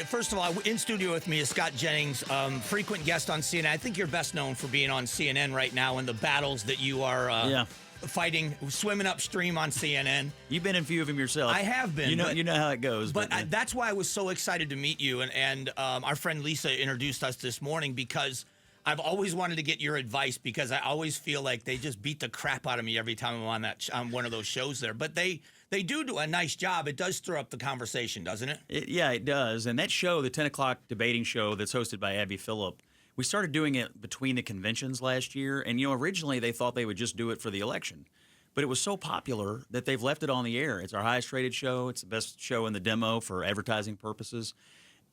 First of all, in studio with me is Scott Jennings, frequent guest on CNN. I think you're best known for being on CNN right now and the battles that you are fighting, swimming upstream on CNN. You've been in a few of them yourself. I have been. You know how it goes. But that's why I was so excited to meet you. And our friend Lisa introduced us this morning because I've always wanted to get your advice because I always feel like they just beat the crap out of me every time I'm on one of those shows there. But they do a nice job. It does stir up the conversation, doesn't it? Yeah, it does. And that show, the 10 o'clock debating show that's hosted by Abby Phillip, we started doing it between the conventions last year. And, originally they thought they would just do it for the election. But it was so popular that they've left it on the air. It's our highest rated show. It's the best show in the demo for advertising purposes.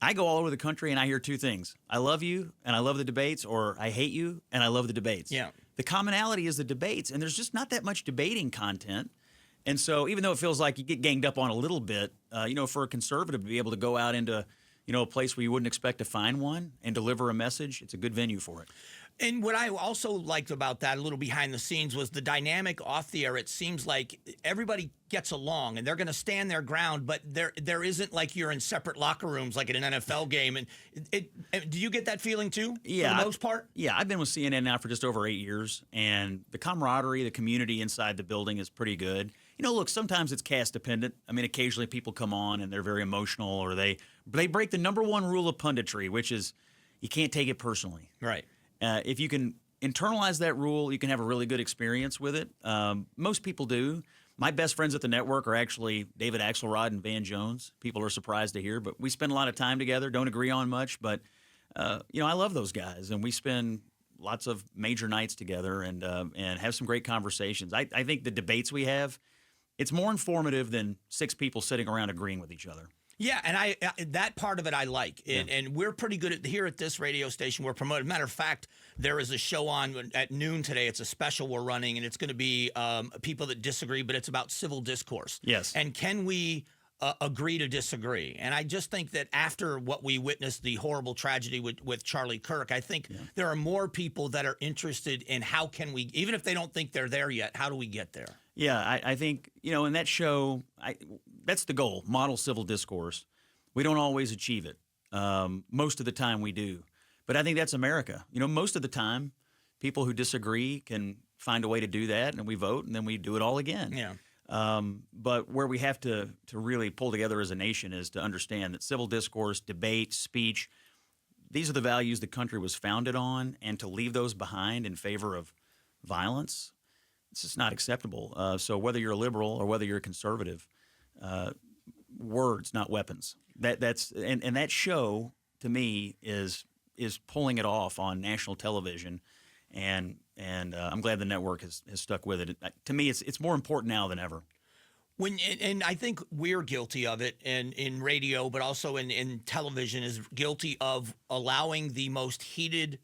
I go all over the country and I hear two things. I love you and I love the debates, or I hate you and I love the debates. Yeah. The commonality is the debates, and there's just not that much debating content. And so even though it feels like you get ganged up on a little bit, for a conservative to be able to go out into, a place where you wouldn't expect to find one and deliver a message, it's a good venue for it. And what I also liked about that, a little behind the scenes, was the dynamic off the air. It seems like everybody gets along and they're going to stand their ground, but there isn't like you're in separate locker rooms like in an NFL game. And do you get that feeling too, for the most part? Yeah, I've been with CNN now for just over 8 years, and the camaraderie, the community inside the building is pretty good. Look, sometimes it's cast dependent. I mean, occasionally people come on and they're very emotional, or they break the number one rule of punditry, which is you can't take it personally. Right. If you can internalize that rule, you can have a really good experience with it. Most people do. My best friends at the network are actually David Axelrod and Van Jones. People are surprised to hear, but we spend a lot of time together, don't agree on much. But, I love those guys, and we spend lots of major nights together and have some great conversations. I think the debates we have, it's more informative than six people sitting around agreeing with each other. Yeah, and that part of it I like. And we're pretty good at here at this radio station. We're promoted. Matter of fact, there is a show on at noon today. It's a special we're running, and it's going to be people that disagree, but it's about civil discourse. Yes. And can we agree to disagree? And I just think that after what we witnessed, the horrible tragedy with Charlie Kirk, I think there are more people that are interested in how can we, even if they don't think they're there yet, how do we get there? Yeah, I think, in that show, that's the goal, model civil discourse. We don't always achieve it. Most of the time we do. But I think that's America. Most of the time, people who disagree can find a way to do that, and we vote, and then we do it all again. Yeah. But where we have to really pull together as a nation is to understand that civil discourse, debate, speech, these are the values the country was founded on, and to leave those behind in favor of violence, it's just not acceptable. So whether you're a liberal or whether you're a conservative, words, not weapons. That's that show to me is pulling it off on national television, and I'm glad the network has stuck with it. To me, it's more important now than ever. And I think we're guilty of it in radio, but also in television, is guilty of allowing the most heated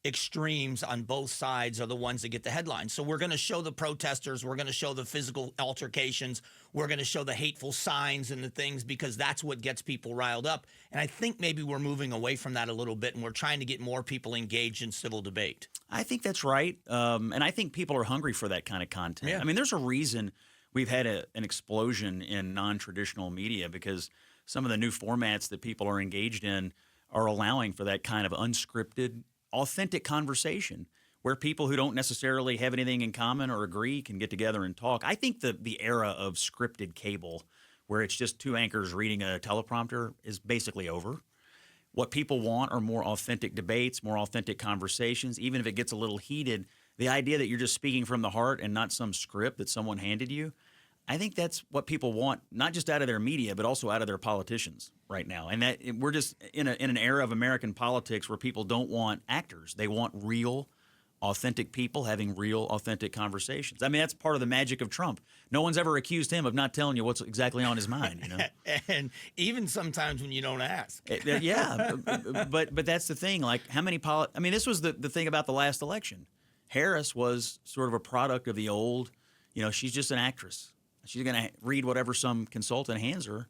extremes on both sides are the ones that get the headlines. So we're going to show the protesters, we're going to show the physical altercations, we're going to show the hateful signs and the things, because that's what gets people riled up. And I think maybe we're moving away from that a little bit, and we're trying to get more people engaged in civil debate. I think that's right. And I think people are hungry for that kind of content. Yeah. I mean, there's a reason we've had an explosion in non-traditional media, because some of the new formats that people are engaged in are allowing for that kind of unscripted, authentic conversation where people who don't necessarily have anything in common or agree can get together and talk. I think the era of scripted cable, where it's just two anchors reading a teleprompter, is basically over. What people want are more authentic debates, more authentic conversations, even if it gets a little heated. The idea that you're just speaking from the heart and not some script that someone handed you, I think that's what people want, not just out of their media, but also out of their politicians right now. And that we're just in an era of American politics where people don't want actors. They want real, authentic people having real, authentic conversations. I mean, that's part of the magic of Trump. No one's ever accused him of not telling you what's exactly on his mind. And even sometimes when you don't ask. Yeah, but that's the thing. Like, how many this was the thing about the last election. Harris was sort of a product of the old, she's just an actress. She's going to read whatever some consultant hands her.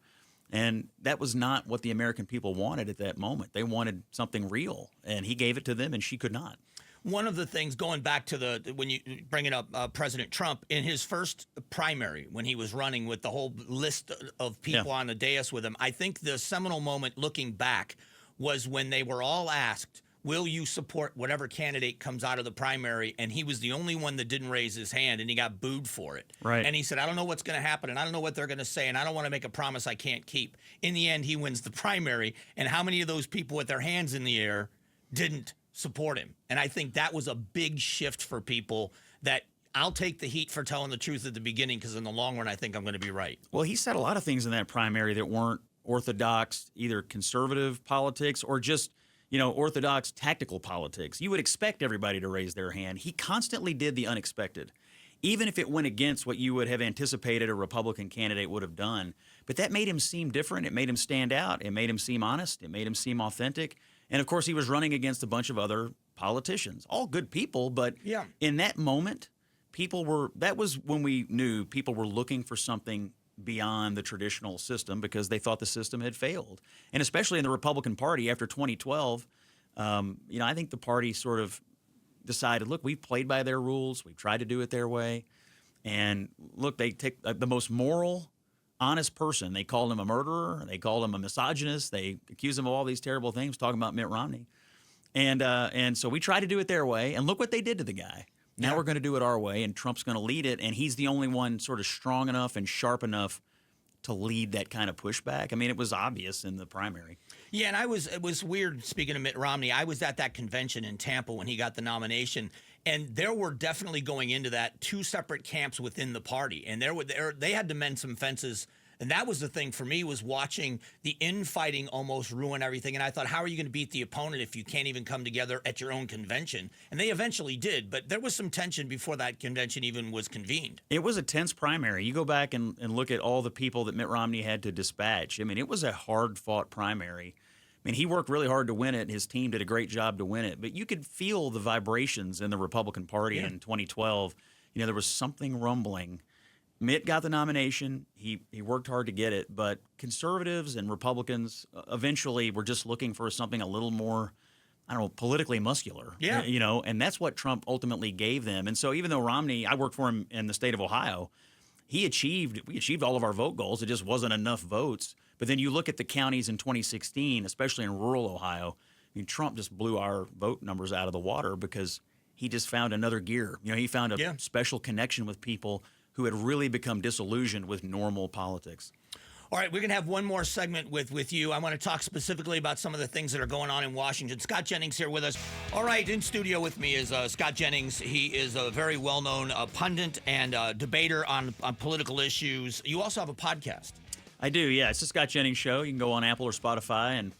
And that was not what the American people wanted at that moment. They wanted something real, and he gave it to them, and she could not. One of the things, going back to when you bringing up President Trump in his first primary when he was running with the whole list of people on the dais with him, I think the seminal moment looking back was when they were all asked, will you support whatever candidate comes out of the primary? And he was the only one that didn't raise his hand, and he got booed for it. Right. And he said, I don't know what's going to happen, and I don't know what they're going to say, and I don't want to make a promise I can't keep. In the end, he wins the primary. And how many of those people with their hands in the air didn't support him? And I think that was a big shift for people, that I'll take the heat for telling the truth at the beginning, because in the long run, I think I'm going to be right. Well, he said a lot of things in that primary that weren't orthodox, either conservative politics or just orthodox tactical politics. You would expect everybody to raise their hand. He constantly did the unexpected, even if it went against what you would have anticipated a Republican candidate would have done. But that made him seem different. It made him stand out. It made him seem honest. It made him seem authentic. And, of course, he was running against a bunch of other politicians, all good people. But in that moment, that was when we knew people were looking for something beyond the traditional system, because they thought the system had failed. And especially in the Republican Party after 2012, I think the party sort of decided, look, we've played by their rules. We've tried to do it their way. And look, they take the most moral, honest person. They called him a murderer. They called him a misogynist. They accused him of all these terrible things, talking about Mitt Romney. And so we tried to do it their way. And look what they did to the guy. Now we're going to do it our way, and Trump's going to lead it, and he's the only one sort of strong enough and sharp enough to lead that kind of pushback. I mean, it was obvious in the primary. Yeah, and it was weird, speaking of Mitt Romney, I was at that convention in Tampa when he got the nomination, and there were definitely, going into that, two separate camps within the party, and they had to mend some fences. And that was the thing for me, was watching the infighting almost ruin everything. And I thought, how are you going to beat the opponent if you can't even come together at your own convention? And they eventually did, but there was some tension before that convention even was convened. It was a tense primary. You go back and look at all the people that Mitt Romney had to dispatch. I mean, it was a hard-fought primary. I mean, he worked really hard to win it. His team did a great job to win it. But you could feel the vibrations in the Republican Party in 2012. There was something rumbling. Mitt got the nomination. He worked hard to get it, but conservatives and Republicans eventually were just looking for something a little more, politically muscular. Yeah. And that's what Trump ultimately gave them. And so even though Romney, I worked for him in the state of Ohio, we achieved all of our vote goals. It just wasn't enough votes. But then you look at the counties in 2016, especially in rural Ohio, Trump just blew our vote numbers out of the water because he just found another gear. He found a special connection with people who had really become disillusioned with normal politics. All right, we're going to have one more segment with you. I want to talk specifically about some of the things that are going on in Washington. Scott Jennings here with us. All right, in studio with me is Scott Jennings. He is a very well-known pundit and debater on political issues. You also have a podcast. I do, yeah. It's the Scott Jennings Show. You can go on Apple or Spotify and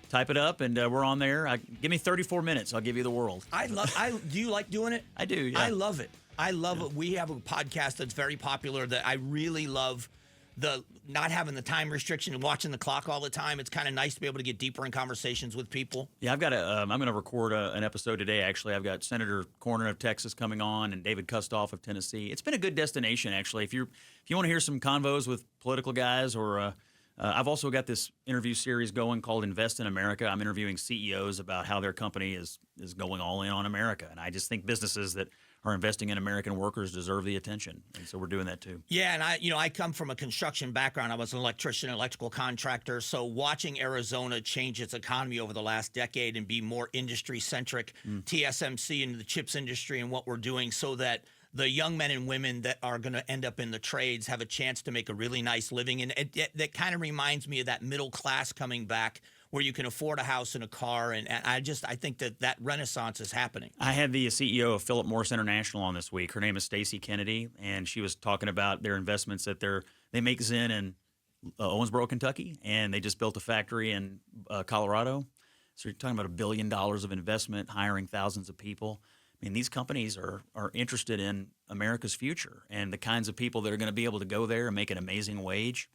type it up, and we're on there. Give me 34 minutes. I'll give you the world. Do you like doing it? I do, yeah. I love it. I love it. We have a podcast that's very popular that I really love, the not having the time restriction and watching the clock all the time. It's kind of nice to be able to get deeper in conversations with people. Yeah, I'm going to record an episode today, actually. I've got Senator Corner of Texas coming on and David Kustoff of Tennessee. It's been a good destination, actually. If you want to hear some convos with political guys, or I've also got this interview series going called Invest in America. I'm interviewing CEOs about how their company is going all in on America. And I just think businesses that are investing in American workers deserve the attention. And so we're doing that too. Yeah, and I come from a construction background. I was an electrician, electrical contractor. So watching Arizona change its economy over the last decade and be more industry-centric, TSMC and the chips industry and what we're doing, so that the young men and women that are going to end up in the trades have a chance to make a really nice living. And that kind of reminds me of that middle class coming back, where you can afford a house and a car. And I think that renaissance is happening. I had the CEO of Philip Morris International on this week. Her name is Stacy Kennedy, and she was talking about their investments that they make Zen in Owensboro, Kentucky, and they just built a factory in Colorado. So you're talking about $1 billion of investment, hiring thousands of people. I mean, these companies are interested in America's future and the kinds of people that are going to be able to go there and make an amazing wage.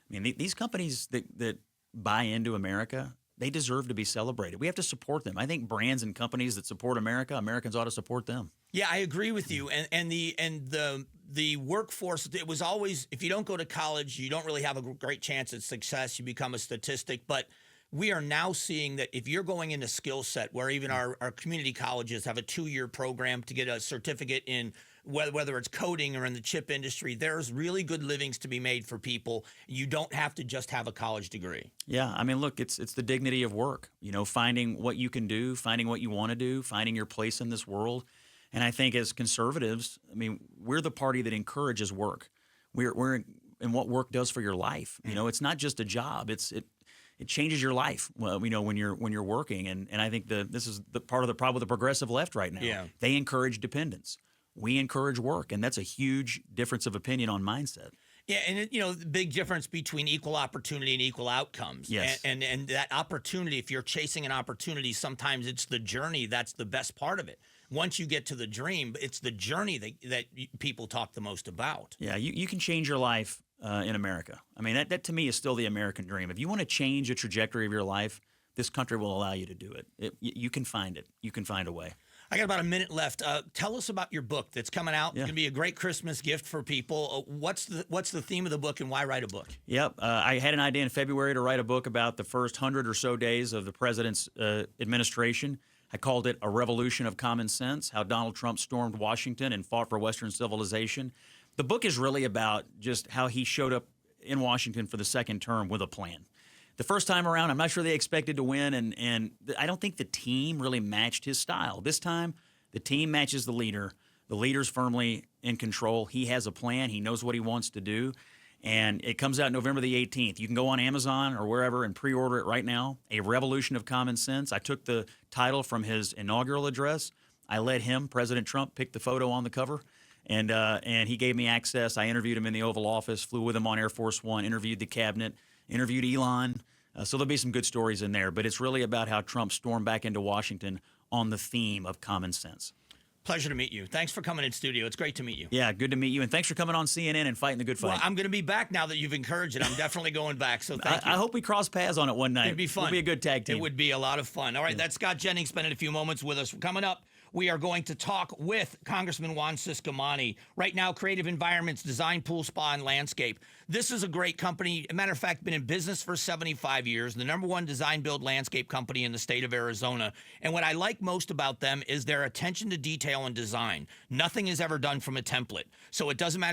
I mean, these companies that buy into America, they deserve to be celebrated. We have to support them. I think brands and companies that support America, Americans ought to support them. Yeah, I agree with you. And the workforce, it was always, if you don't go to college, you don't really have a great chance at success. You become a statistic. But we are now seeing that if you're going into skill set, where even our community colleges have a 2-year program to get a certificate in whether it's coding or in the chip industry, there's really good livings to be made for people. You don't have to just have a college degree. Yeah, I mean, look, it's the dignity of work, finding what you can do, finding what you want to do, finding your place in this world. And I think as conservatives, I mean, we're the party that encourages work. We're in what work does for your life. It's not just a job. It changes your life. Well, when you're working, and I think this is the part of the problem with the progressive left right now. Yeah. They encourage dependence. We encourage work, and that's a huge difference of opinion on mindset. Yeah, and the big difference between equal opportunity and equal outcomes. Yes. And that opportunity, if you're chasing an opportunity, sometimes it's the journey that's the best part of it. Once you get to the dream, it's the journey that people talk the most about. Yeah, you can change your life in America. I mean, that to me is still the American dream. If you want to change the trajectory of your life, this country will allow you to do it. You can find it. You can find a way. I got about a minute left. Tell us about your book that's coming out. Yeah. It's going to be a great Christmas gift for people. What's the theme of the book, and why write a book? Yep. I had an idea in February to write a book about the first 100 or so days of the president's administration. I called it A Revolution of Common Sense, How Donald Trump Stormed Washington and Fought for Western Civilization. The book is really about just how he showed up in Washington for the second term with a plan. The first time around, I'm not sure they expected to win, and I don't think the team really matched his style. This time, the team matches the leader. The leader's firmly in control. He has a plan. He knows what he wants to do, and it comes out November the 18th. You can go on Amazon or wherever and pre-order it right now, A Revolution of Common Sense. I took the title from his inaugural address. I let him, President Trump, pick the photo on the cover, and he gave me access. I interviewed him in the Oval Office, flew with him on Air Force One, interviewed the cabinet, interviewed Elon. So there'll be some good stories in there, but it's really about how Trump stormed back into Washington on the theme of common sense. Pleasure to meet you. Thanks for coming in studio. It's great to meet you. Yeah, good to meet you, and thanks for coming on CNN and fighting the good fight. Well, I'm going to be back now that you've encouraged it. I'm definitely going back, so thank you. I hope we cross paths on it one night. It'd be fun. We'll be a good tag team. It would be a lot of fun. All right, that's Scott Jennings spending a few moments with us. Coming up, we are going to talk with Congressman Juan Ciscomani. Right now, Creative Environments, Design, Pool, Spa, and Landscape. This is a great company. As a matter of fact, been in business for 75 years, the #1 design build landscape company in the state of Arizona. And what I like most about them is their attention to detail and design. Nothing is ever done from a template. So it doesn't matter